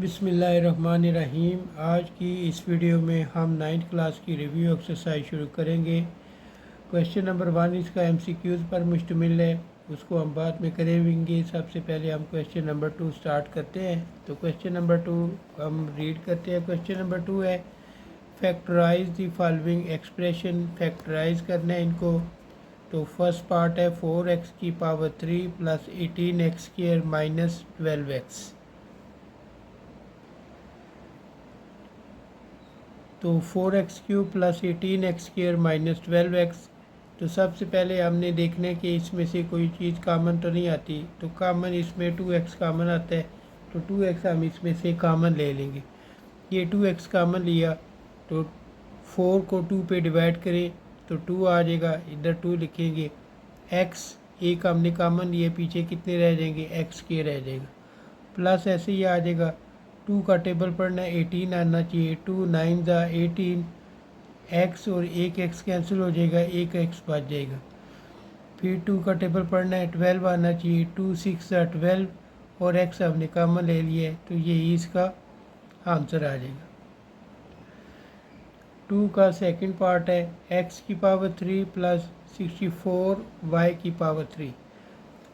बिस्मिल्लाहिर्रहमानिर्रहीम। आज की इस वीडियो में हम 9th क्लास की रिव्यू एक्सरसाइज शुरू करेंगे। क्वेश्चन नंबर 1 इसका एमसीक्यूज़ पर मुश्तमिल है, उसको हम बाद में करेंगे। सबसे पहले हम क्वेश्चन नंबर 2 स्टार्ट करते हैं। तो क्वेश्चन नंबर 2 हम रीड करते हैं। क्वेश्चन नंबर 2 है factorize the following expression. Factorize करना है इनको। तो फर्स्ट पार्ट है 4x की power 3 plus 18x square minus 12x। तो 4x³ plus 18x square minus 12x। तो सबसे पहले हमने देखना है कि इसमें से कोई चीज़ कॉमन तो नहीं आती। तो कॉमन इसमें 2x कॉमन आता है, तो 2x हम इसमें से कॉमन ले लेंगे। ये 2x कॉमन लिया तो 4 को 2 पे डिवाइड करें तो 2 आ जाएगा, इधर 2 लिखेंगे। x एक हमने कॉमन लिए, पीछे कितने रह जाएंगे, x के रह जाएगा। प्लस ऐसे ही आ जाएगा। 2 का टेबल पढ़ना है, 18 आना चाहिए। 2 9 ज़ा 18, x और एक x कैंसिल हो जाएगा, एक x बच जाएगा। फिर 2 का टेबल पढ़ना है, 12 आना चाहिए। 2 6 ज़ा 12 और x हमने कॉमन ले लिया है, तो ये इसका आंसर आ जाएगा। 2 का सेकंड पार्ट है x की पावर 3 प्लस 64 y की पावर 3।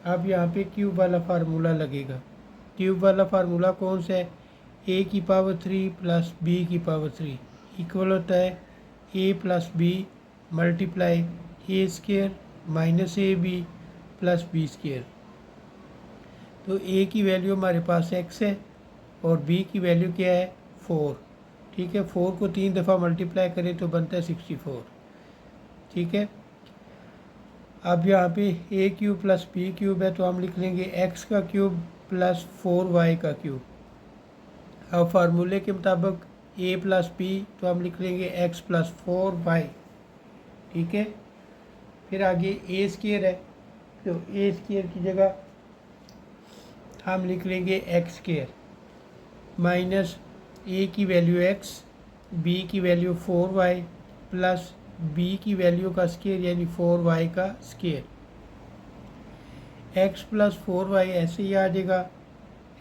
अब यहाँ पे क्यूब वाला फार्मूला लगेगा। क्यूब वाला फार्मूला कौन सा है, a की पावर 3 प्लस b की पावर 3 इक्वल होता है a plus b multiply a square minus a b plus b square. तो a की वैल्यू हमारे पास x है और b की वैल्यू क्या है 4। ठीक है, 4 को 3 दफ़ा मल्टीप्लाई करें तो बनता है 64। ठीक है, अब यहाँ पे a³ प्लस b³ है, तो हम लिख लेंगे x का क्यूब प्लस 4y का क्यूब। अब फार्मूले के मुताबिक a प्लस बी, तो हम लिख लेंगे x प्लस 4y। ठीक है, फिर आगे a स्क्वायर है, तो a स्क्वायर की जगह हम लिख लेंगे x स्क्वायर माइनस a की वैल्यू x, b की वैल्यू 4y प्लस b की वैल्यू का स्क्वायर यानी 4y का स्क्वायर। x प्लस 4y ऐसे ही आ जाएगा।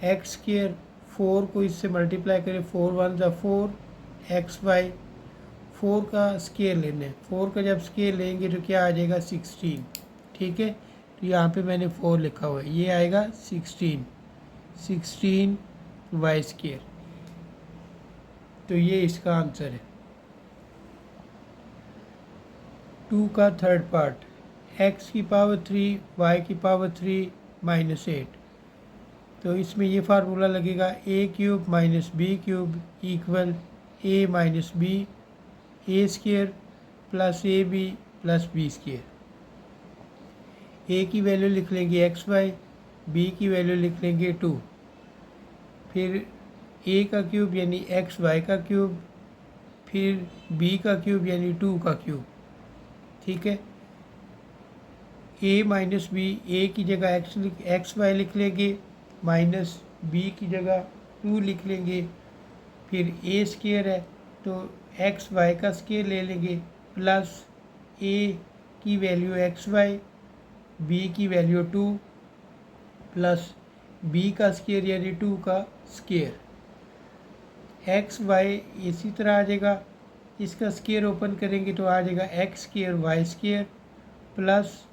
x स्क्वायर 4 को इससे मल्टीप्लाई करें, 4 1 ज़ा 4 xy। 4 का स्केयर लेना है, 4 का जब स्केयर लेंगे तो क्या आ जाएगा 16। ठीक है, तो यहाँ पे मैंने 4 लिखा हुआ है, ये आएगा 16 y स्केयर। तो ये इसका आंसर है। 2 का थर्ड पार्ट x की पावर 3 y की पावर 3 माइनस 8। तो इसमें ये फार्मूला लगेगा a³ minus b³ equal a minus b a square plus a b plus b square. a की वैल्यू लिख लेंगे xy, b की वैल्यू लिख लेंगे 2, फिर a का क्यूब यानी xy का क्यूब, फिर b का क्यूब यानी 2 का क्यूब। ठीक है, a माइनस बी, a की जगह xy लिख लेंगे, माइनस b की जगह 2 लिख लेंगे। फिर a स्क्वायर है तो xy का स्क्वायर ले लेंगे प्लस a की वैल्यू xy, b की वैल्यू 2 प्लस b का स्क्वायर यानी 2 का स्क्वायर। xy इसी तरह आ जाएगा, इसका स्क्वायर ओपन करेंगे तो आ जाएगा x square y square plus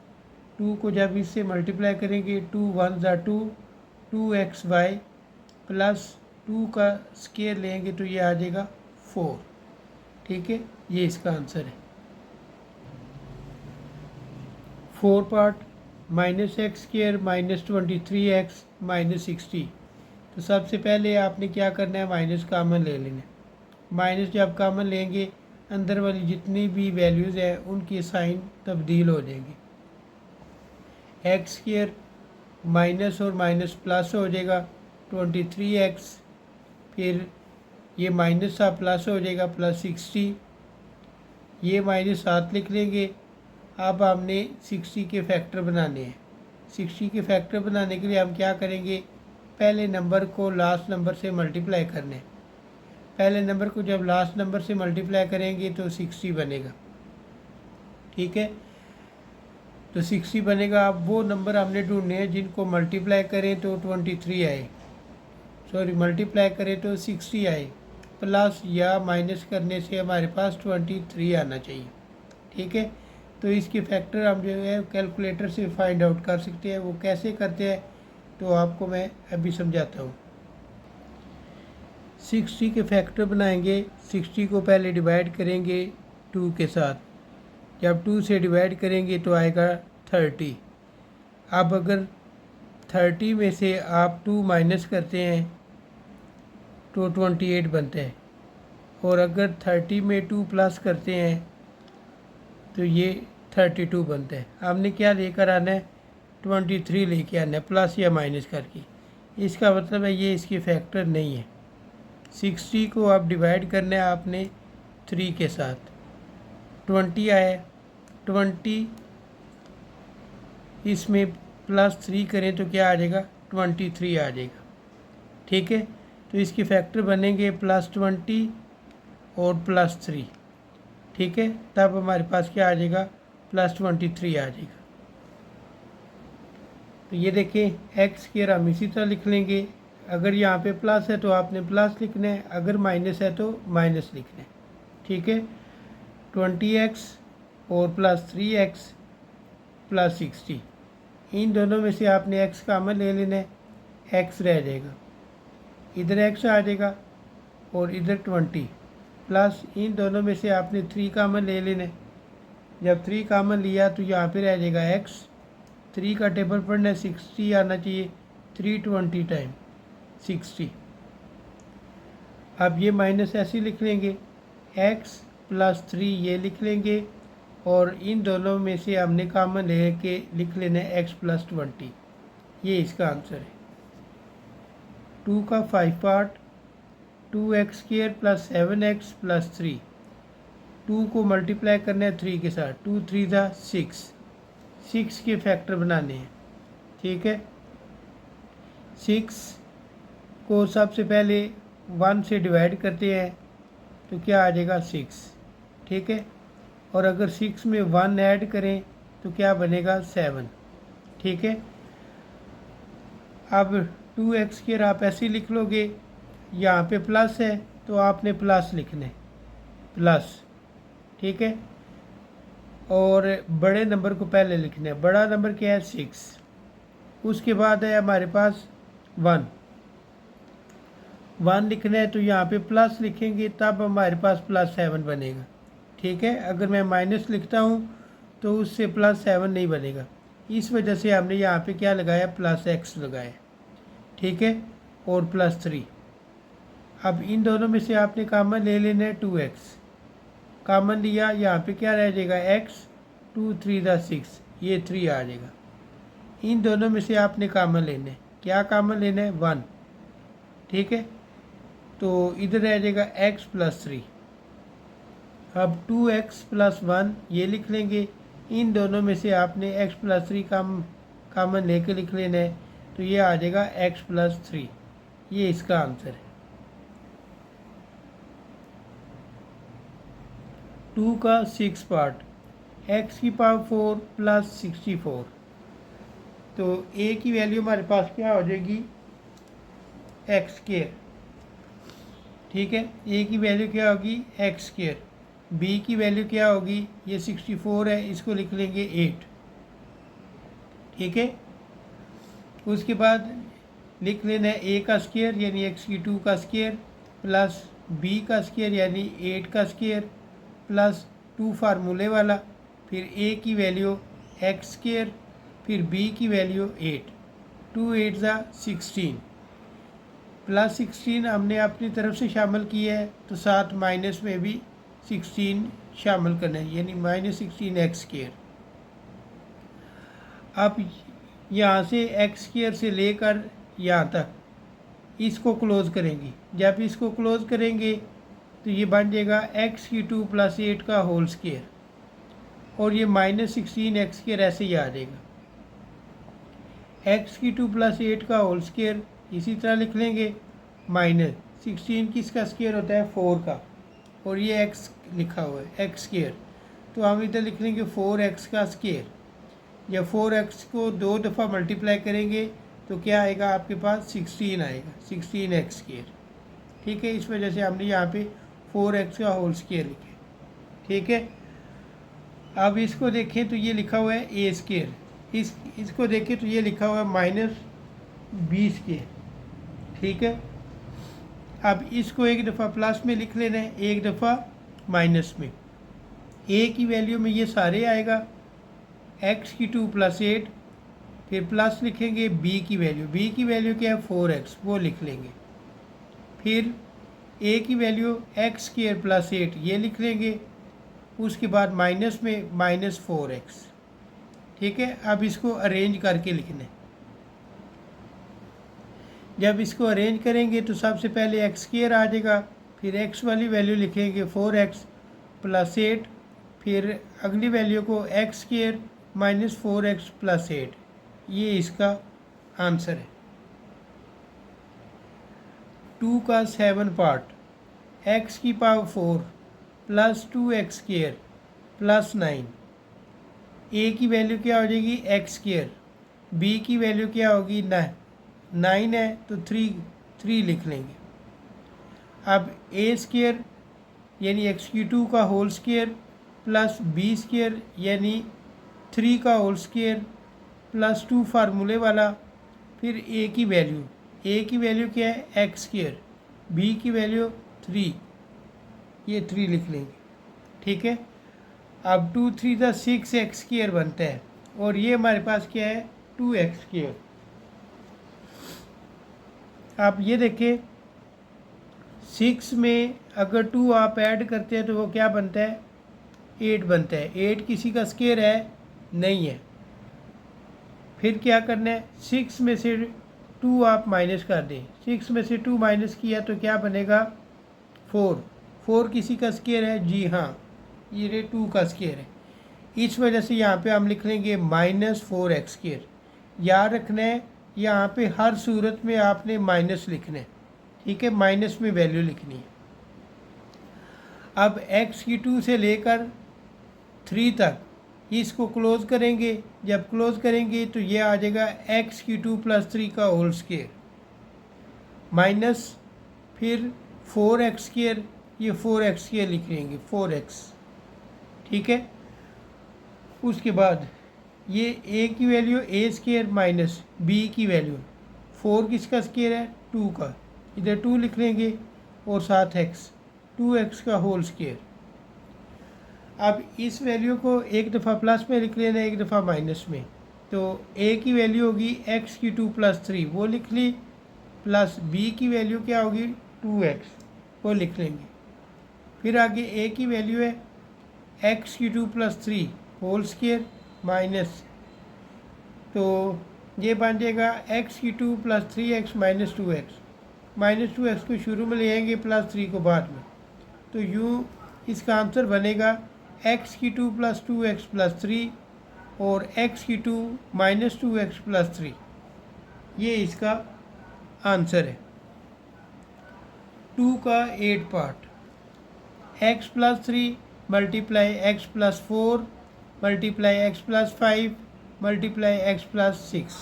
2 को जब इससे मल्टीप्लाई करेंगे 2 1 ज़ा 2 2xy प्लस 2 का स्क्वायर लेंगे तो ये आ जाएगा 4। ठीक है, ये इसका आंसर है। 4 part minus x square minus 23x minus 60। तो सबसे पहले आपने क्या करना है, माइनस कॉमन ले लेना है। माइनस जब कॉमन लेंगे अंदर वाली जितनी भी वैल्यूज़ हैं उनकी साइन तब्दील हो जाएंगे। एक्स स्क्वायर माइनस और माइनस प्लस हो जाएगा 23x, फिर ये माइनस था प्लस हो जाएगा प्लस 60, ये माइनस 7 लिख लेंगे। अब हमने 60 के फैक्टर बनाने हैं। 60 के फैक्टर बनाने के लिए हम क्या करेंगे, पहले नंबर को लास्ट नंबर से मल्टीप्लाई करने। पहले नंबर को जब लास्ट नंबर से मल्टीप्लाई करेंगे तो 60 बनेगा। ठीक है, तो 60 बनेगा। अब वो नंबर हमने ढूंढने हैं जिनको मल्टीप्लाई करें तो 23 आए। सॉरी मल्टीप्लाई करें तो 60 आए, प्लस या माइनस करने से हमारे पास 23 आना चाहिए। ठीक है, तो इसके फैक्टर हम जो है कैलकुलेटर से फाइंड आउट कर सकते हैं। वो कैसे करते हैं तो आपको मैं अभी समझाता हूँ। 60 के फैक्टर बनाएंगे। 60 को पहले डिवाइड करेंगे 2 के साथ, जब 2 से डिवाइड करेंगे तो आएगा 30। अब अगर 30 में से आप 2 माइनस करते हैं तो 28 बनता है, और अगर 30 में 2 प्लस करते हैं तो ये 32 बनता है। हमने क्या लेकर आना है, 23 लेके आना है प्लस या माइनस करके। इसका मतलब है ये इसकी फैक्टर नहीं है। 60 को आप डिवाइड करना है आपने 3 के साथ, 20 आया, 20 इसमें प्लस 3 करें तो क्या आ जाएगा, 23 आ जाएगा। ठीक है, तो इसके फैक्टर बनेंगे +20 और +3। ठीक है, तब हमारे पास क्या आ जाएगा, +23 आ जाएगा। तो ये देखें एक्स स्क्वायर हम इसी तरह लिख लेंगे। अगर यहाँ पे प्लस है तो आपने प्लस लिखना है, अगर माइनस है तो माइनस लिखना है। ठीक है, 20x और +3x +60, इन दोनों में से आपने x कॉमन ले लेना है, x रह जाएगा, इधर x आ जाएगा और इधर 20, प्लस इन दोनों में से आपने 3 कॉमन ले लेना है। जब 3 कॉमन लिया तो यहाँ पे रह जाएगा x, 3 का टेबल पढ़ना है, 60 आना चाहिए, 320 टाइम 60। अब ये माइनस ऐसे लिख लेंगे, x +3 ये लिख लेंगे, और इन दोनों में से हमने कॉमन ले के लिख लेना है x +20। ये इसका आंसर है। 2 का 5 पार्ट, 2x² + 7x + 3। 2 को मल्टीप्लाई करना है 3 के साथ, 2 3 दा 6, 6 के फैक्टर बनाने हैं। ठीक है, 6 को सबसे पहले 1 से डिवाइड करते हैं तो क्या आ जाएगा, 6। ठीक है, और अगर 6 में 1 ऐड करें तो क्या बनेगा, 7। ठीक है, अब 2x² आप ऐसे लिख लोगे, यहाँ पे प्लस है तो आपने प्लस लिखना है, प्लस। ठीक है, और बड़े नंबर को पहले लिखना है। बड़ा नंबर क्या है, 6। उसके बाद है हमारे पास 1 लिखना है, तो यहाँ पे प्लस लिखेंगे, तब हमारे पास +7 बनेगा। ठीक है, अगर मैं माइनस लिखता हूँ तो उससे +7 नहीं बनेगा, इस वजह से हमने यहाँ पे क्या लगाया, +x लगाया। ठीक है, और +3। अब इन दोनों में से आपने कॉमन ले लेना है, 2x कॉमन लिया, यहाँ पे क्या रह जाएगा, x, 2 3 दा 6, ये 3 आ जाएगा। इन दोनों में से आपने कॉमन लेना है, क्या कॉमन लेना है, 1। ठीक है, तो इधर रह जाएगा x +3। अब 2x + 1 ये लिख लेंगे, इन दोनों में से आपने x +3 कॉमन लेके लिख लेना है, तो ये आ जाएगा x +3। ये इसका आंसर है। 2 का 6 पार्ट, x⁴ + 64। तो a की वैल्यू हमारे पास क्या हो जाएगी, x²। ठीक है, a की वैल्यू क्या होगी, x²। b की वैल्यू क्या होगी, ये 64 है, इसको लिख लेंगे 8। ठीक है, उसके बाद लिख लेना है a का स्क्वायर यानी x² का स्क्वायर प्लस b का स्क्वायर यानी 8 का स्क्वायर प्लस 2 फार्मूले वाला, फिर a की वैल्यू x², फिर b की वैल्यू 8, 2 8 ज़ा 16, +16 हमने अपनी तरफ से शामिल किया है, तो साथ माइनस में भी 16 शामिल करना है, यानी -16x²। अब यहाँ से x² से लेकर यहाँ तक इसको क्लोज़ करेंगे। जब इसको क्लोज़ करेंगे तो ये बन जाएगा x³ + 8 का होल स्क्वायर, और ये -16x² ऐसे ही आ जाएगा। x³ + 8 का होल स्क्वायर इसी तरह लिख लेंगे, -16 किसका स्क्वायर होता है, 4 का, और ये x लिखा हुआ है x², तो हम इधर लिख लेंगे 4x का स्क्वायर। या 4x को 2 दफ़ा मल्टीप्लाई करेंगे तो क्या आएगा आपके पास 16 आएगा, 16x²। ठीक है, इस वजह से हमने यहाँ पे 4x का होल स्क्वायर लिखे। ठीक है, अब इसको देखें तो ये लिखा हुआ है a², इसको देखें तो ये लिखा हुआ है -b²। ठीक है, अब इसको एक दफ़ा प्लस में लिख लेना है, एक दफ़ा माइनस में। a की वैल्यू में ये सारे आएगा x² + 8, फिर प्लस लिखेंगे b की वैल्यू क्या है 4x, वो लिख लेंगे। फिर a की वैल्यू x² + 8 ये लिख लेंगे, उसके बाद माइनस में -4x। ठीक है, अब इसको अरेंज करके लिखना है। जब इसको अरेंज करेंगे तो सबसे पहले x² आ जाएगा, फिर x वाली वैल्यू लिखेंगे 4x + 8, फिर अगली वैल्यू को x² - 4x + 8। ये इसका आंसर है। 2 का 7 पार्ट, x⁴ + 2x² + 9। a की वैल्यू क्या हो जाएगी x², b की वैल्यू क्या होगी 9 है तो 3 लिख लेंगे। अब a² यानी x³ का होल स्क्वायर प्लस b² यानी 3 का होल स्क्वायर प्लस 2 फार्मूले वाला, फिर a की वैल्यू क्या है x², b की वैल्यू 3, ये 3 लिख लेंगे। ठीक है, अब 2 3 = 6x² बनता है, और ये हमारे पास क्या है 2x²। आप ये देखें 6 में अगर 2 आप ऐड करते हैं तो वो क्या बनता है 8 बनता है। 8 किसी का स्क्वायर है नहीं है। फिर क्या करना है 6 में से 2 आप माइनस कर दें, 6 में से 2 माइनस किया तो क्या बनेगा 4 किसी का स्क्वायर है, जी हाँ ये 2 का स्क्वायर है। इस वजह से यहाँ पे हम लिख लेंगे -4x²। याद रखना है यहाँ पे हर सूरत में आपने माइनस लिखना है। ठीक है, माइनस में वैल्यू लिखनी है। अब x² से लेकर 3 तक इसको क्लोज करेंगे, जब क्लोज करेंगे तो ये आ जाएगा x³ + 3 का होल स्क्वायर माइनस फिर 4x², ये 4x² लिख लेंगे 4x। ठीक है, उसके बाद ये a की वैल्यू a² माइनस b की वैल्यू 4 किसका स्क्वायर है 2 का, इधर 2 लिख लेंगे और साथ x 2x का होल स्क्वायर। अब इस वैल्यू को एक दफ़ा प्लस में लिख लेना, एक दफ़ा माइनस में, तो a की वैल्यू होगी x³ + 3 वो लिख ली, प्लस b की वैल्यू क्या होगी 2x वो लिख लेंगे। फिर आगे a की वैल्यू है x³ + 3 होल स्क्वायर माइनस, तो ये बन जाएगा x³ + 3x - 2x। -2x को शुरू में ले आएंगे, +3 को बाद में, तो यूँ इसका आंसर बनेगा x³ + 2x + 3 और x³ - 2x + 3। ये इसका आंसर है। 2 का 8 part, x + 3 × x + 4 × x + 5 × x + 6।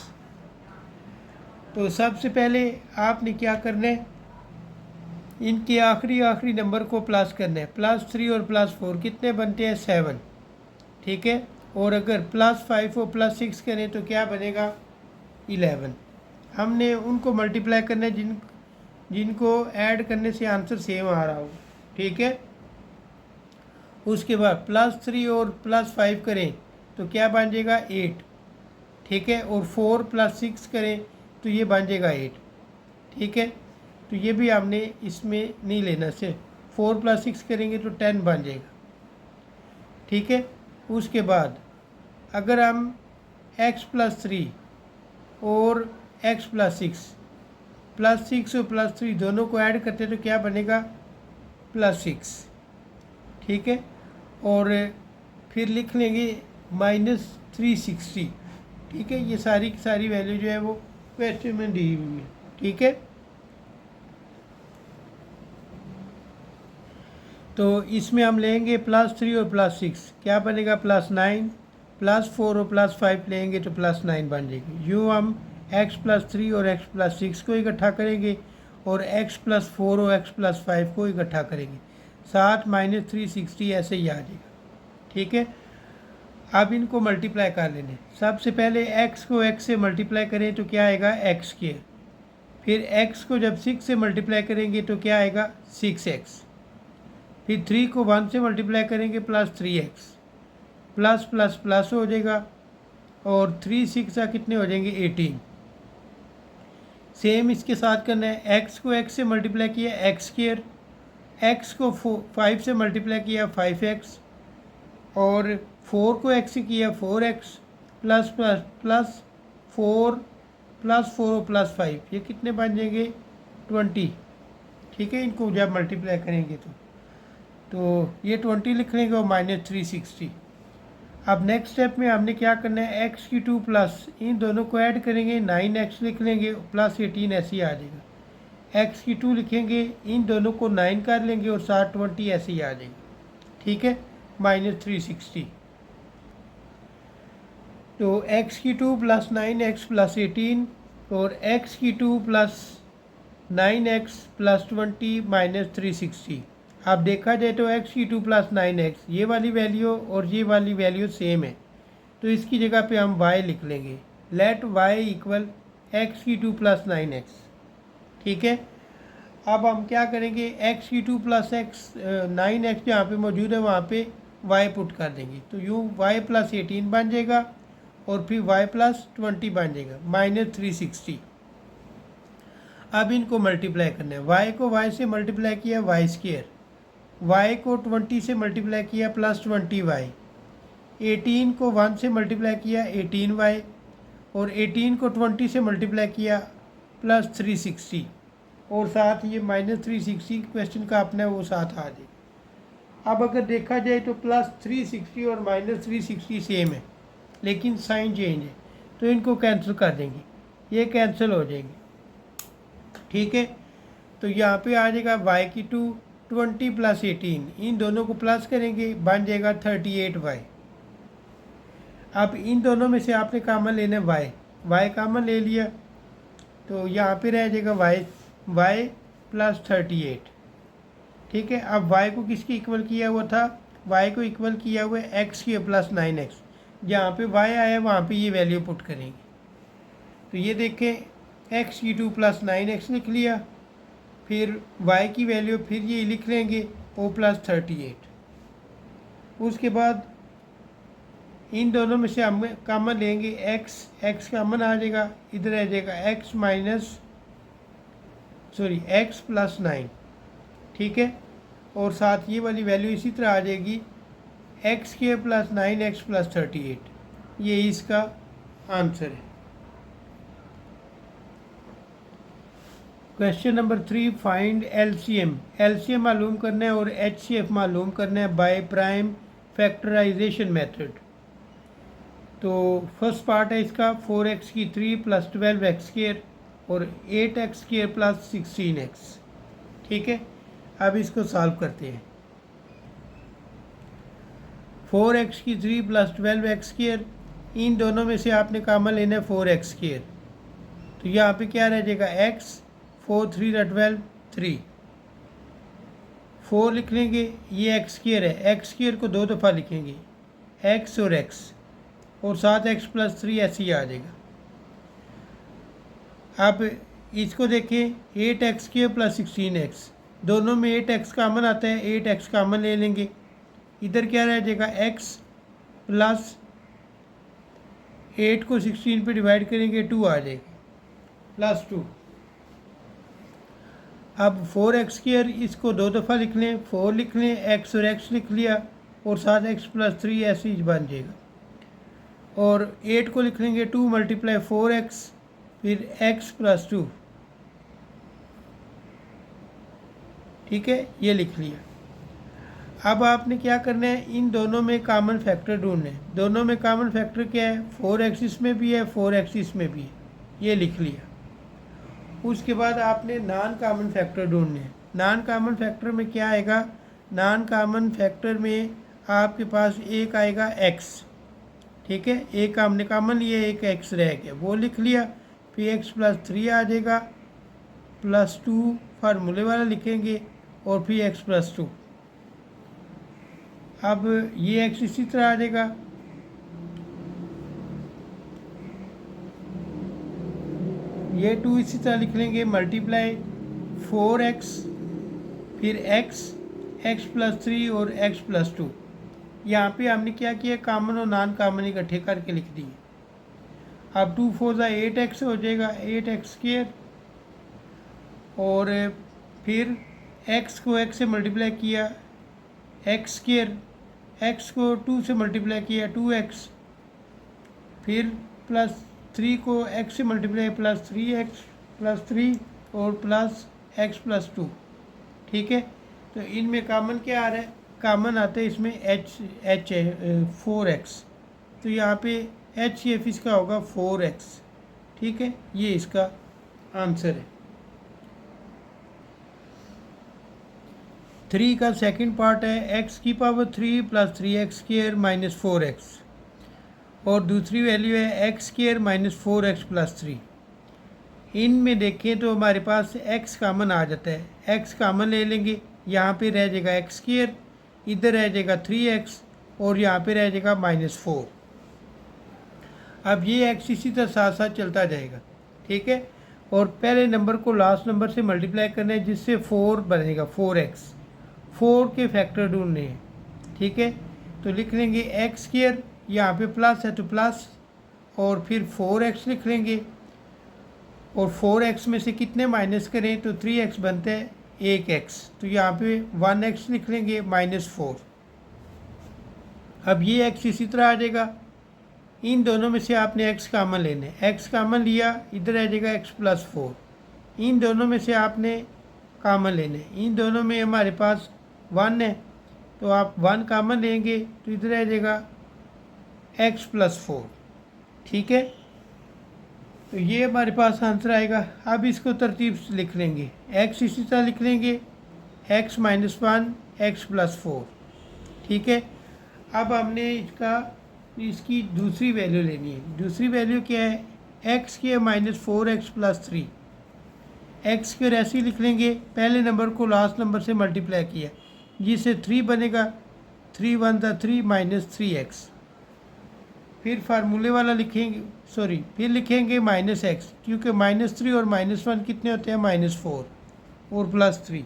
तो सबसे पहले आपने क्या करना है, इनके आखिरी नंबर को प्लस करना है। +3 और +4 कितने बनते हैं 7। ठीक है, और अगर +5 और +6 करें तो क्या बनेगा 11। हमने उनको मल्टीप्लाई करना है जिनको ऐड करने से आंसर सेम आ रहा हो। ठीक है, उसके बाद +3 और +5 करें तो क्या बन जाएगा 8। ठीक है, और 4 + 6 करें तो ये बन जाएगा 8। ठीक है, तो ये भी आपने इसमें नहीं लेना, से 4 + 6 करेंगे तो 10 बन जाएगा। ठीक है, उसके बाद अगर हम x + 3 और x + 6 +6 और +3 दोनों को ऐड करते तो क्या बनेगा +6। ठीक है, और फिर लिख लेंगे -360। ठीक है, ये सारी की सारी वैल्यू जो है वो क्वेश्चन में दी हुई है। ठीक है, तो इसमें हम लेंगे +3 और +6 क्या बनेगा +9, +4 और +5 लेंगे तो +9 बन जाएगी। यूँ हम x+3 और x+6 को इकट्ठा करेंगे और x+4 और x+5 को इकट्ठा करेंगे। 7 - 360 ऐसे ही आ जाएगा। ठीक है, अब इनको मल्टीप्लाई कर लेने। सबसे पहले x को x से मल्टीप्लाई करें तो क्या आएगा x²। फिर x को जब 6 से मल्टीप्लाई करेंगे तो क्या आएगा 6x। फिर 3 को 1 से मल्टीप्लाई करेंगे +3x, प्लस प्लस प्लस हो जाएगा और 3 6 कितने हो जाएंगे 18। सेम इसके साथ करना है। x को x से मल्टीप्लाई किया x², x को 5 से मल्टीप्लाई किया 5x और 4 को x से किया 4x प्लस प्लस प्लस 4 +4 +5 ये कितने बन जाएंगे 20। ठीक है, इनको जब मल्टीप्लाई करेंगे तो ये 20 लिख लेंगे और -360। अब नेक्स्ट स्टेप में हमने क्या करना है x³ प्लस इन दोनों को ऐड करेंगे 9x लिख लेंगे +18 ऐसे ही आ जाएगा। x³ लिखेंगे इन दोनों को 9 कर लेंगे और साथ 20 ऐसे ही आ जाएगा। ठीक है, -360। तो x³ प्लस 9x प्लस 18 और x³ प्लस 9x प्लस 20 -360। अब देखा जाए तो x³ प्लस 9x ये वाली वैल्यू और ये वाली वैल्यू सेम है, तो इसकी जगह पे हम y लिख लेंगे। Let y equal x³ plus 9x। ठीक है, अब हम क्या करेंगे x³ प्लस 9x जहाँ पे मौजूद है वहाँ पे y पुट कर देंगे, तो यूँ y प्लस 18 बन जाएगा और फिर y प्लस 20 बन जाएगा -360। अब इनको मल्टीप्लाई करना है। y को y से मल्टीप्लाई किया y², y को 20 से मल्टीप्लाई किया +20y, 18 को 1 से मल्टीप्लाई किया 18y और 18 को 20 से मल्टीप्लाई किया +360 और साथ ये -360 क्वेश्चन का अपना वो साथ आ जाए। अब अगर देखा जाए तो +360 और -360 सेम है लेकिन साइन चेंज है, तो इनको कैंसिल कर देंगे, ये कैंसिल हो जाएंगे। ठीक है, तो यहाँ पे आ जाएगा y² 20 + 18 इन दोनों को प्लस करेंगे बन जाएगा 38y। अब इन दोनों में से आपने कॉमन लेना है y कॉमन ले लिया तो यहाँ पे रह जाएगा y प्लस 38। ठीक है, अब y को किसके इक्वल किया हुआ था, y को इक्वल किया हुआ है x² प्लस 9x। जहाँ पे y आया वहाँ पे ये वैल्यू पुट करेंगे, तो ये देखें x³ प्लस 9x लिख लिया, फिर y की वैल्यू फिर ये लिख लेंगे o प्लस 38। उसके बाद इन दोनों में से हम कॉमन लेंगे x कॉमन आ जाएगा, इधर आ जाएगा x प्लस 9। ठीक है, और साथ ये वाली वैल्यू इसी तरह आ जाएगी x² प्लस 9x प्लस 38। ये इसका आंसर है। क्वेश्चन नंबर 3 फाइंड एलसीएम मालूम करना है और एचसीएफ मालूम करना है बाय प्राइम फैक्टराइजेशन मेथड। तो फर्स्ट पार्ट है इसका 4x³ प्लस 12x² और 8x² प्लस 16x। ठीक है, अब इसको सॉल्व करते हैं। 4x³ प्लस 12x² इन दोनों में से आपने कॉमन लेना है 4x², तो यहाँ पे क्या रह जाएगा x 4 3 12 3 4 लिख लेंगे, ये x² है, x² को 2 दफ़ा लिखेंगे x और x और साथ x प्लस 3 ऐसे ही आ जाएगा। अब इसको देखें 8x² प्लस 16x दोनों में 8x कॉमन आता है, 8x कॉमन ले लेंगे, इधर क्या रह जाएगा x प्लस 8 को 16 पे डिवाइड करेंगे 2 आ जाएगा प्लस 2। अब 4x² इसको 2 दफ़ा लिख लें, 4 लिख लें, x और x लिख लिया और साथ x प्लस 3 ऐसे ही बन जाएगा। और 8 को लिख लेंगे 2 × 4x फिर x प्लस 2। ठीक है, ये लिख लिया। अब आपने क्या करना है, इन दोनों में कॉमन फैक्टर ढूंढना है। दोनों में कॉमन फैक्टर क्या है, 4x इसमें भी है 4x इसमें भी है, ये लिख लिया। उसके बाद आपने नॉन कॉमन फैक्टर ढूंढने हैं। नॉन कॉमन फैक्टर में क्या आएगा, नॉन कॉमन फैक्टर में आपके पास एक आएगा x। ठीक है, एक हमने कॉमन लिया, एक x रह गया, वो लिख लिया। फिर एक्स प्लस 3 आ जाएगा, प्लस 2 फार्मूले वाला लिखेंगे और फिर एक्स प्लस 2। अब ये एक्स इसी तरह आ जाएगा, ये 2 इसी तरह लिख लेंगे, मल्टीप्लाई 4x, फिर एक्स प्लस 3 और एक्स प्लस 2। यहाँ पे हमने क्या किया, कॉमन और नॉन कॉमन इकट्ठे करके लिख दिए। अब 2 4 ज़ा 8x हो जाएगा, 8x², और फिर x को x से मल्टीप्लाई किया x², x को 2 से मल्टीप्लाई किया 2x, फिर प्लस 3 को x से मल्टीप्लाई प्लस 3x प्लस 3 और प्लस x प्लस 2। ठीक है, तो इनमें कॉमन क्या आ रहा है, कॉमन आता है इसमें h है 4x, तो यहाँ पे एच एफ इसका होगा 4x। ठीक है, ये इसका आंसर है। 3 का सेकंड पार्ट है x³ plus 3x² minus 4x, और दूसरी वैल्यू है x² माइनस 4x प्लस 3। इनमें देखें तो हमारे पास x कॉमन आ जाता है, x कॉमन ले लेंगे, यहाँ पे रह जाएगा x², इधर रह जाएगा 3x और यहाँ पे रह जाएगा -4। अब ये x इसी तरह साथ साथ चलता जाएगा। ठीक है, और पहले नंबर को लास्ट नंबर से मल्टीप्लाई करना है, जिससे 4 बनेगा, 4x, 4 के फैक्टर ढूंढने हैं। ठीक है, तो लिख लेंगे x², यहाँ पे प्लस है तो प्लस, और फिर 4x लिख लेंगे, और 4x में से कितने माइनस करें तो 3x बनता है 1x, तो यहाँ पे 1x लिख लेंगे -4। अब ये x इसी तरह आ जाएगा, इन दोनों में से आपने x कॉमन लेना है, x कॉमन लिया, इधर आ जाएगा x प्लस 4। इन दोनों में से आपने कॉमन लेना है, इन दोनों में हमारे पास 1 है, तो आप 1 कॉमन लेंगे तो इधर आ जाएगा x प्लस 4। ठीक है, तो ये हमारे पास आंसर आएगा। अब इसको तरतीब से लिख लेंगे, x इसी तरह लिख लेंगे, x माइनस 1 x प्लस 4। ठीक है, अब हमने इसकी दूसरी वैल्यू लेनी है। दूसरी वैल्यू क्या है, x² minus 4x plus 3। x² ऐसे ही लिख लेंगे, पहले नंबर को लास्ट नंबर से मल्टीप्लाई किया, जिससे 3 बनेगा, 3 1 ज़ा 3 माइनस 3x। फिर फार्मूले वाला लिखेंगे, फिर लिखेंगे -x, क्योंकि -3 और -1 कितने होते हैं, -4 और प्लस 3।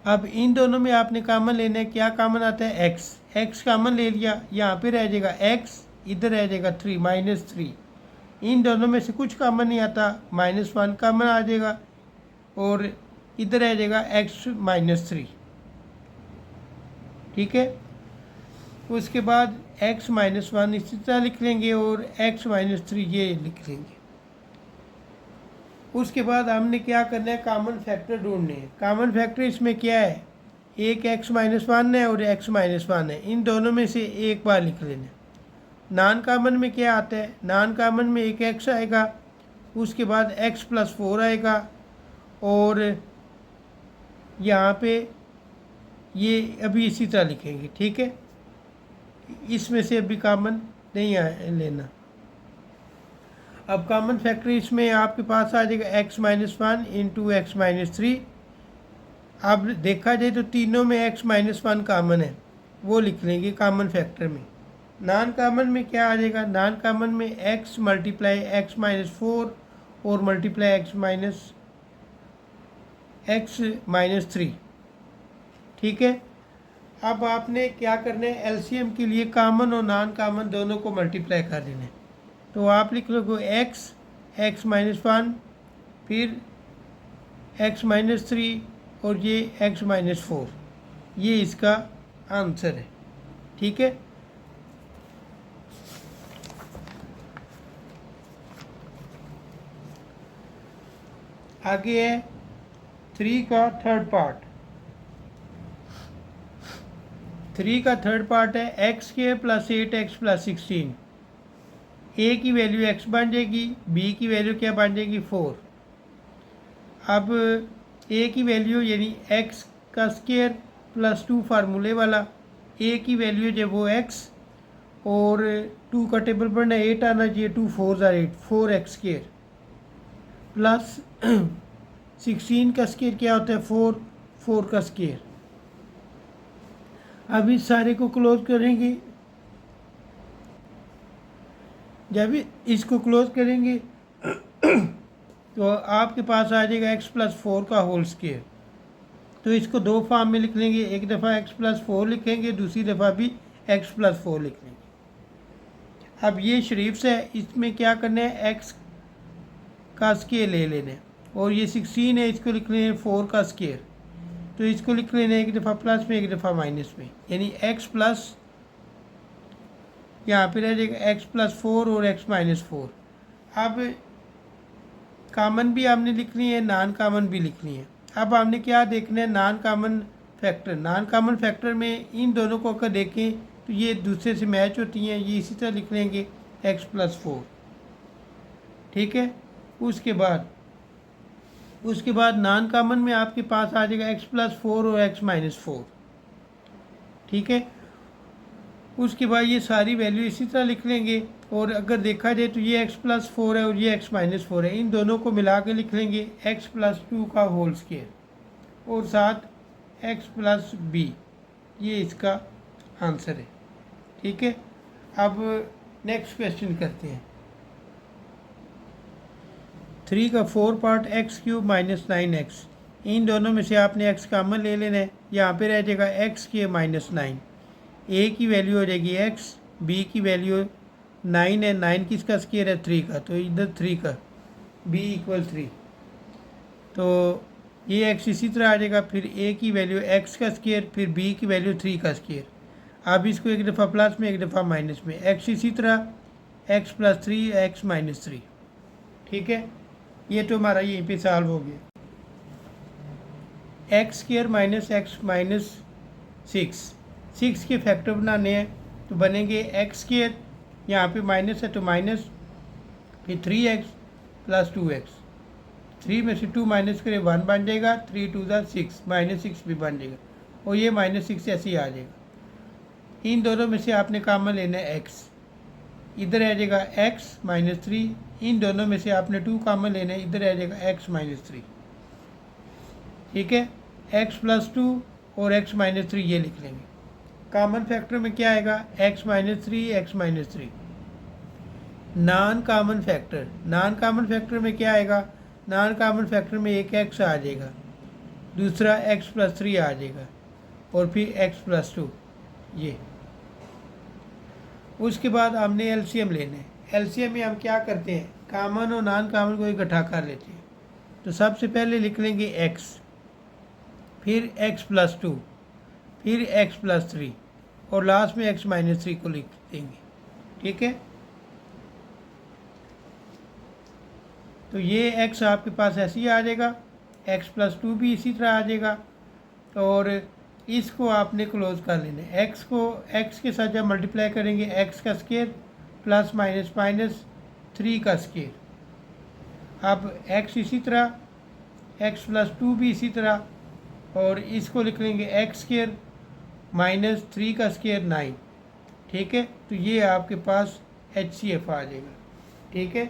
अब इन दोनों में आपने कॉमन लेना है, क्या कॉमन आता है, x कॉमन ले लिया, यहाँ पे रह जाएगा x, इधर रह जाएगा 3 -3। इन दोनों में से कुछ कॉमन नहीं आता, -1 कॉमन आ जाएगा, और इधर रह जाएगा x -3। ठीक है, उसके बाद x -1 इसी तरह लिख लेंगे, और x -3 ये लिख लेंगे। उसके बाद हमने क्या करना है, कॉमन फैक्टर ढूंढने हैं। कॉमन फैक्टर इसमें क्या है, एक x -1 है और x -1 है, इन दोनों में से एक बार लिख लेना। नॉन कॉमन में क्या आता है, नॉन कॉमन में एक x आएगा, उसके बाद x प्लस 4 आएगा, और यहाँ पे ये अभी इसी तरह लिखेंगे। ठीक है, इसमें से अभी कॉमन नहीं लेना। अब कॉमन फैक्टर इसमें आपके पास आ जाएगा x -1 इंटू x -3। अब देखा जाए तो तीनों में x -1 कॉमन है, वो लिख लेंगे कॉमन फैक्टर में। नॉन कॉमन में क्या आ जाएगा, नॉन कॉमन में x मल्टीप्लाई x -4 और मल्टीप्लाई x -3। ठीक है, अब आपने क्या करना है, एलसीएम के लिए कॉमन और नॉन कॉमन दोनों को मल्टीप्लाई कर देना है। तो आप लिख लो x -1, फिर x -3 और ये x -4, ये इसका आंसर है। ठीक है, आगे है 3 का थर्ड पार्ट। 3 का थर्ड पार्ट है x² plus 8x plus 16। a की वैल्यू x बन जाएगी, b की वैल्यू क्या बन जाएगी 4। अब a की वैल्यू यानी x का स्क्वायर प्लस 2 फार्मूले वाला, a की वैल्यू जो वो x और 2 का टेबल पढ़ना 8 आना चाहिए। 2 4 8 4x² प्लस 16 का स्क्वायर क्या होता है 4 4 का स्क्वायर। अब इस सारे को क्लोज करेंगे, जब इसको क्लोज करेंगे तो आपके पास आ जाएगा x+4 का होल स्क्वायर। तो इसको दो फॉर्म में लिख लेंगे, एक दफ़ा x+4 लिखेंगे, दूसरी दफ़ा भी x+4 लिख लेंगे। अब ये शरीफ से इसमें क्या करना है, x का स्क्वायर ले लेना है, और ये 16 है, इसको लिख लेना है 4 का स्क्वायर। तो इसको लिख लेना है एक दफ़ा प्लस में, एक दफ़ा माइनस में, यानी x प्लस यहाँ पे रह जाएगा x+4 और x-4। अब कॉमन भी आपने लिखनी है, नॉन कॉमन भी लिखनी है। अब आपने क्या देखना है, non common factor. Non common factor में इन दोनों को अगर देखें तो ये दूसरे से मैच होती हैं, ये इसी तरह लिख लेंगे x+4, ठीक है। उसके बाद नॉन कॉमन में आपके पास आ जाएगा x+4 और x-4, ठीक है। उसके बाद ये सारी वैल्यू इसी तरह लिख लेंगे, और अगर देखा जाए तो ये x+4 है और ये x-4 है, इन दोनों को मिला के लिख लेंगे x+2 का होल स्क्वायर, और साथ x+b, ये इसका आंसर है, ठीक है। अब नेक्स्ट क्वेश्चन करते हैं। 3 का 4 पार्ट x³ - 9x, इन दोनों में से आपने x कॉमन ले लेना है। यहाँ पे रह जाएगा x³ - 9, a की वैल्यू हो जाएगी x, b की वैल्यू 9 है, 9 किसका स्क्वायर है 3 का, तो इधर 3 का, b = 3, तो ये x इसी तरह आ जाएगा। फिर a की वैल्यू x का स्क्वायर, फिर b की वैल्यू 3 का स्क्वायर। अब इसको एक दफ़ा प्लस में, एक दफ़ा माइनस में, x इसी तरह x+3 x-3, ठीक है। ये तो हमारा यहीं पे सॉल्व हो गया। x² - x - 6 के फैक्टर बनाने हैं, तो बनेंगे x², यहाँ पे माइनस है तो माइनस, फिर 3x + 2x, 3 में से 2 माइनस करें 1 बन जाएगा, 3 2 6, -6 भी बन जाएगा, और ये -6 ऐसे ही आ जाएगा। इन दोनों में से आपने कॉमन लेना है x, इधर आ जाएगा x - 3, इन दोनों में से आपने 2 कॉमन लेना है, इधर आ जाएगा x - 3, ठीक है। x+2 और x - 3 ये लिख लेंगे। कॉमन फैक्टर में क्या आएगा, x - 3 x - 3। Non common factor में क्या आएगा, नॉन कॉमन फैक्टर में एक x आ जाएगा, दूसरा x+3 आ जाएगा, और फिर x+2 ये। उसके बाद हमने एलसीएम लेना है। एलसीएम में हम क्या करते हैं, कॉमन और नॉन कॉमन को इकट्ठा कर लेते हैं। तो सबसे पहले लिख लेंगे x, फिर x+2, फिर x+3, और लास्ट में x - 3 को लिख देंगे, ठीक है। तो ये x आपके पास ऐसे ही आ जाएगा, x+2 भी इसी तरह आ जाएगा, और इसको आपने क्लोज कर लेना है। x को x के साथ जब मल्टीप्लाई करेंगे, x का स्क्वायर प्लस माइनस माइनस 3 का स्क्वायर। अब x इसी तरह, x+2 भी इसी तरह, और इसको लिख लेंगे x² - 3 का स्क्वायर 9, ठीक है। तो ये आपके पास HCF आ जाएगा, ठीक है।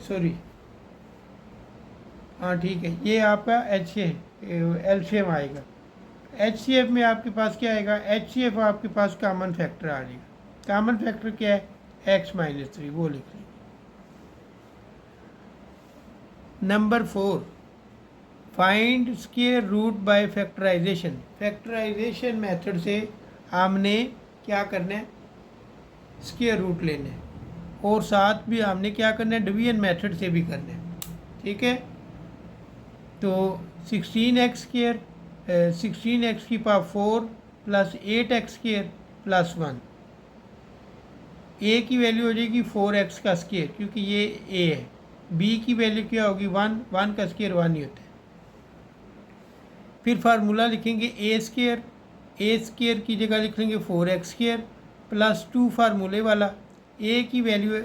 सॉरी, हाँ ठीक है, ये आपका एलसीएम आएगा। HCF में आपके पास क्या आएगा, HCF आपके पास कॉमन फैक्टर आ जाएगा। कॉमन फैक्टर क्या है, x - 3, वो लिख लेंगे। Number 4, find square root by factorization. Factorization method से हमने क्या करना है, स्क्वायर रूट लेना है, और साथ भी हमने क्या करना है, डिवीजन मेथड से भी करना है, ठीक है। तो 16x² 16x⁴ + 8x² + 1, a की वैल्यू हो जाएगी 4x का स्क्वायर, क्योंकि ये a है। b की वैल्यू क्या होगी 1, 1 का स्क्वायर 1 ही होता है। फिर फार्मूला लिखेंगे a² की जगह लिख लेंगे 4x² + 2 फार्मूले वाला, a की वैल्यू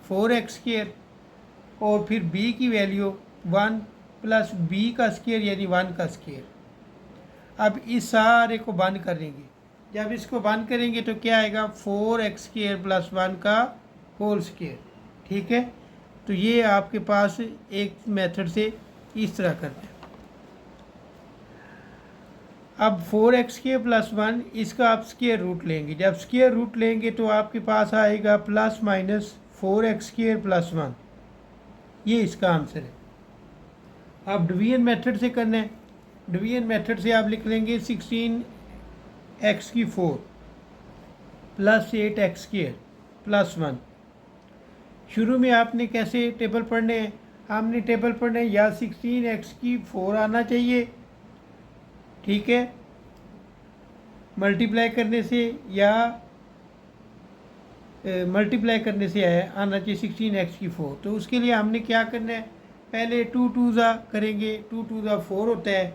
4x², और फिर b की वैल्यू 1 + b का स्क्वायर यानी 1 का स्क्वायर। अब इस सारे को बंद करेंगे, जब इसको 1 करेंगे तो क्या आएगा 4x² + 1 का होल स्क्वायर। ठीक है, तो ये आपके पास एक मेथड से इस तरह करते हैं। अब 4x² + 1 इसका आप स्क्वायर रूट लेंगे। जब स्क्वायर रूट लेंगे तो आपके पास आएगा ±4x² + 1। ये इसका आंसर है। अब डिवीजन मेथड से करना है। डिवीजन मेथड से आप लिख लेंगे 16x⁴ + 8x² + 1। शुरू में आपने कैसे टेबल पढ़ने हैं? हमने टेबल पढ़ने हैं या 16x⁴ आना चाहिए, ठीक है, मल्टीप्लाई करने से, या मल्टीप्लाई करने से आना चाहिए 16x⁴। तो उसके लिए हमने क्या करना है, पहले 2 2 करेंगे, 2 2 4 होता है,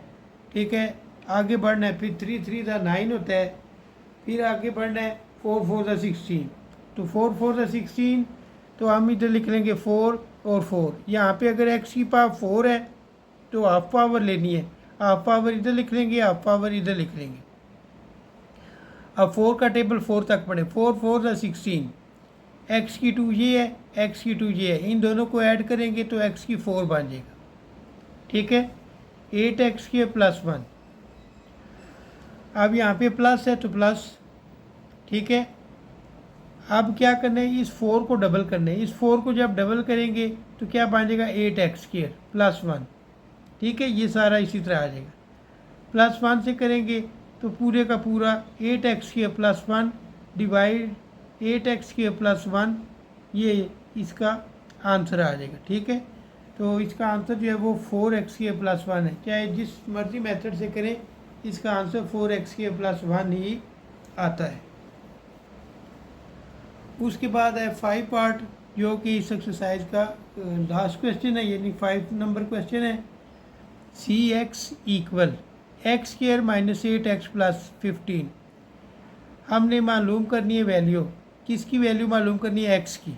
ठीक है, आगे बढ़ना है, फिर 3 3 9 होता है, फिर आगे बढ़ना है 4 4 16। तो 4 4 16, तो हम इधर लिख लेंगे 4 और 4। यहाँ पे अगर x की पावर 4 है तो हाफ पावर लेनी है, हाफ पावर इधर लिख लेंगे, हाफ पावर इधर लिख लेंगे। अब 4 का टेबल 4 तक पढ़े, 4 4 16, x की 2 ये है, x की 2 ये है, इन दोनों को ऐड करेंगे तो x की 4 बन जाएगा। ठीक है, 8x² + 1। अब यहाँ पे प्लस है तो प्लस, ठीक है। अब क्या करना है, इस 4 को डबल करना है। इस 4 को जब डबल करेंगे तो क्या बन जाएगा 8x² + 1। ठीक है, ये सारा इसी तरह आ जाएगा। +1 से करेंगे तो पूरे का पूरा 8x² + 1 डिवाइड 8x² + 1, ये इसका आंसर आ जाएगा। ठीक है, तो इसका आंसर जो है वो 4x² + 1 है। चाहे जिस मर्जी मेथड से करें, इसका आंसर 4x² + 1 ही आता है। उसके बाद है 5 पार्ट, जो कि इस एक्सरसाइज का लास्ट क्वेश्चन है, यानी 5 नंबर क्वेश्चन है। cx = x² - 8x + 15। हमने मालूम करनी है वैल्यू, किसकी वैल्यू मालूम करनी है, x की।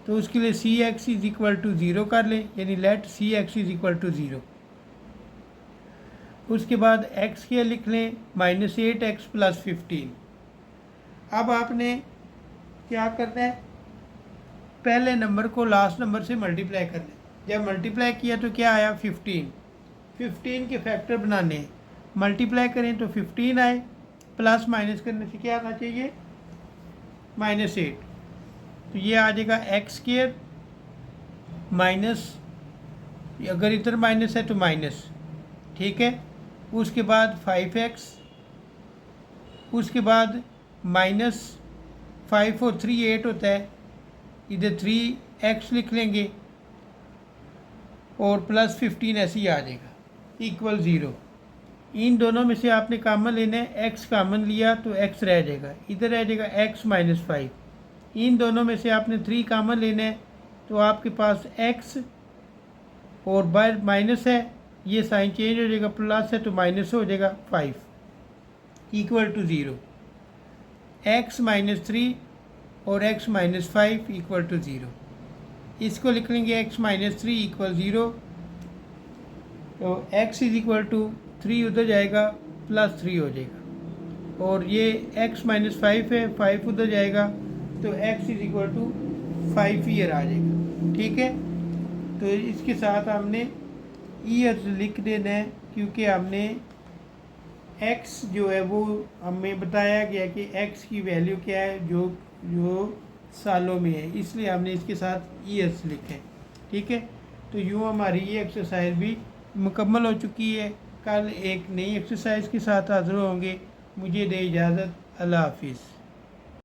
तो उसके लिए cx = 0 कर लें, यानी लेट cx = 0। उसके बाद x² लिख लें -8x + 15। अब आपने क्या करना है, पहले नंबर को लास्ट नंबर से मल्टीप्लाई कर लें। जब मल्टीप्लाई किया तो क्या आया 15। 15 के फैक्टर बनाने हैं, मल्टीप्लाई करें तो 15 आए, प्लस माइनस करने से क्या आना चाहिए -8। तो ये आ जाएगा x² माइनस, अगर इधर माइनस है तो माइनस, ठीक है। उसके बाद 5x, उसके बाद -5 और 3 8 होता है, इधर 3x लिख लेंगे और +15 ऐसे ही आ जाएगा = 0। इन दोनों में से आपने कॉमन लेना है, x कॉमन लिया तो x रह जाएगा, इधर रह जाएगा x - 5। इन दोनों में से आपने 3 कॉमन लेना है, तो आपके पास x और बाहर माइनस है, ये साइन चेंज हो जाएगा, प्लस है तो माइनस हो जाएगा 5 = 0। x - 3 और x - 5 = 0। इसको लिख लेंगे x - 3 = 0। तो x = 3 उधर जाएगा, +3 हो जाएगा, और ये x - 5 है, 5 उधर जाएगा, तो x = 5 ईयर आ जाएगा। ठीक है, तो इसके साथ हमने ईयर्स लिख देना है, क्योंकि हमने x जो है वो हमें बताया गया कि x की वैल्यू क्या है, जो सालों में है, इसलिए हमने इसके साथ ईयर्स लिखे। ठीक है, तो यूँ हमारी ये एक्सरसाइज भी मुकम्मल हो चुकी है। कल एक नई एक्सरसाइज के साथ हाज़िर होंगे। मुझे दे इजाज़त, अल्लाह हाफिज़।